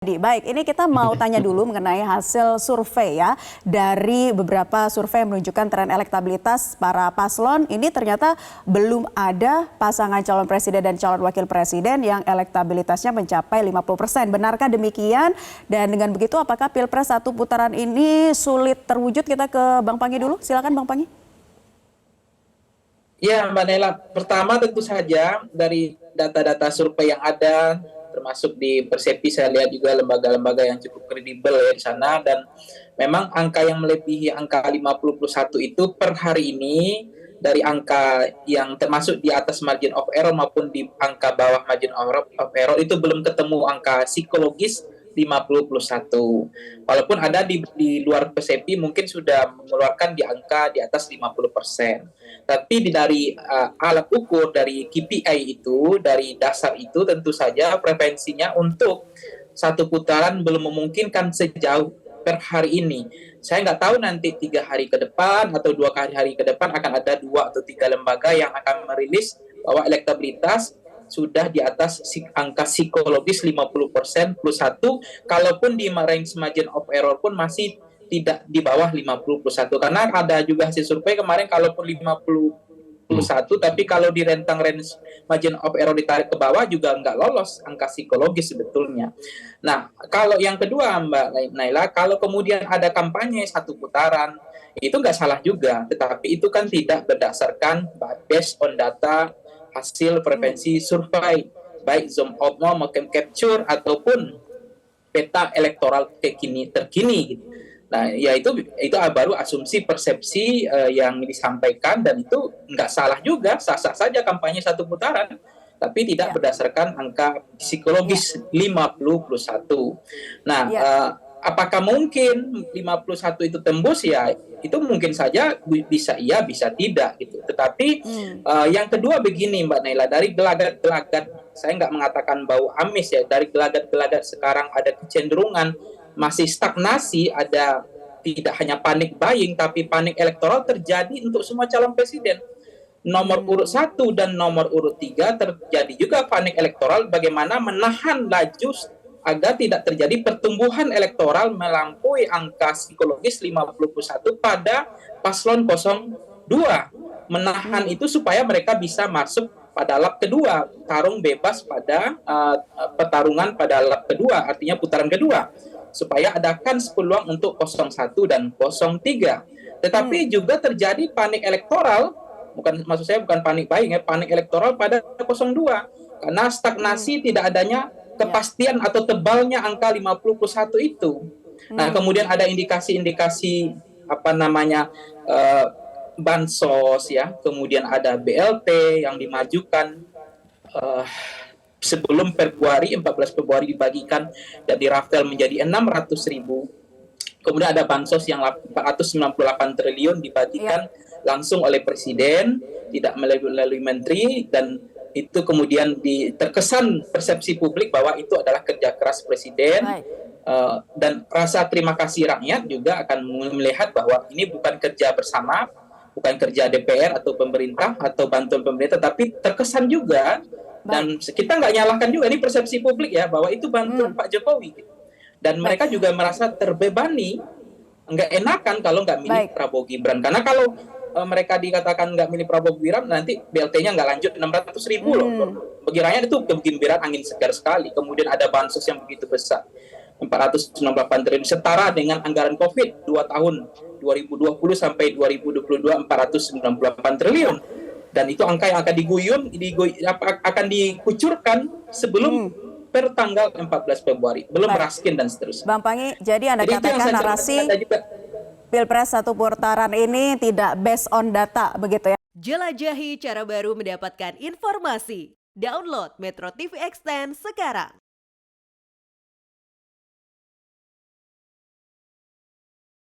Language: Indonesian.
Baik, ini kita mau tanya dulu mengenai hasil survei ya. Dari beberapa survei yang menunjukkan tren elektabilitas para paslon, ini ternyata belum ada pasangan calon presiden dan calon wakil presiden yang elektabilitasnya mencapai 50%. Benarkah demikian? Dan dengan begitu apakah Pilpres satu putaran ini sulit terwujud? Kita ke Bang Pangi dulu, silakan Bang Pangi. Ya, Mbak Nela, pertama tentu saja dari data-data survei yang ada, termasuk di Persepi saya lihat juga lembaga-lembaga yang cukup kredibel ya di sana, dan memang angka yang melebihi angka 50+1 itu per hari ini dari angka yang termasuk di atas margin of error maupun di angka bawah margin of error itu belum ketemu angka psikologis 50+1. Walaupun ada di luar Persepi mungkin sudah mengeluarkan di angka di atas 50%. Tapi dari alat ukur dari KPI itu, dari dasar itu tentu saja preferensinya untuk satu putaran belum memungkinkan sejauh per hari ini. Saya nggak tahu nanti 3 hari ke depan atau 2 hari ke depan akan ada 2 atau 3 lembaga yang akan merilis bahwa elektabilitas sudah di atas angka psikologis 50%+1, kalaupun di range margin of error pun masih tidak di bawah 50+1, karena ada juga hasil survei kemarin kalaupun 50+1 tapi kalau di rentang range margin of error ditarik ke bawah juga nggak lolos angka psikologis sebetulnya. Nah, kalau yang kedua Mbak Naila, kalau kemudian ada kampanye satu putaran itu nggak salah juga, tetapi itu kan tidak berdasarkan based on data hasil preferensi survei, baik zoom out maupun capture ataupun peta elektoral terkini gitu. Nah, ya itu baru asumsi persepsi yang disampaikan, dan itu nggak salah juga, sah-sah saja kampanye satu putaran, tapi tidak berdasarkan angka psikologis 50+1. Nah, apakah mungkin 51 itu tembus ya? Itu mungkin saja bisa iya, bisa tidak gitu. Tetapi yang kedua begini Mbak Naila, dari gelagat-gelagat, saya nggak mengatakan bau amis ya, dari gelagat-gelagat sekarang ada kecenderungan masih stagnasi, ada tidak hanya panik buying tapi panik elektoral terjadi untuk semua calon presiden. Nomor urut 1 dan nomor urut 3 terjadi juga panik elektoral, bagaimana menahan laju agar tidak terjadi pertumbuhan elektoral melampaui angka psikologis 50+1 pada paslon 02. Menahan itu supaya mereka bisa masuk pada lap kedua, tarung bebas pada pertarungan pada lap kedua, artinya putaran kedua, supaya adakan peluang untuk 01 dan 03. Tetapi juga terjadi panik elektoral, maksud saya bukan panik buying ya, panik elektoral pada 02, karena stagnasi tidak adanya kepastian atau tebalnya angka 50+1 itu. Nah, kemudian ada indikasi-indikasi bansos ya, kemudian ada BLT yang dimajukan sebelum 14 Februari dibagikan dan dirafel menjadi 600.000. Kemudian ada bansos yang 498 triliun dibagikan langsung oleh presiden, tidak melalui menteri, dan itu kemudian terkesan persepsi publik bahwa itu adalah kerja keras presiden. Dan rasa terima kasih rakyat juga akan melihat bahwa ini bukan kerja bersama, bukan kerja DPR atau pemerintah atau bantuan pemerintah, tapi terkesan juga. Dan kita nggak nyalahkan juga, ini persepsi publik ya, bahwa itu bantuan Pak Jokowi. Dan mereka juga merasa terbebani, nggak enakan kalau nggak milih Prabowo Gibran. Karena kalau mereka dikatakan nggak milih Prabowo Gibran, nanti BLT-nya nggak lanjut 600.000 loh. Bagi rakyat itu kegembiraan, angin segar sekali. Kemudian ada bansos yang begitu besar, 468 triliun, setara dengan anggaran COVID 2 tahun, 2020 sampai 2022, 498 triliun. Dan itu angka yang akan dikucurkan sebelum per tanggal 14 Februari. Belum raskin dan seterusnya. Bang Pangi, jadi Anda katakan narasi Pilpres satu putaran ini tidak based on data, begitu ya? Jelajahi cara baru mendapatkan informasi. Download Metro TV Extend sekarang.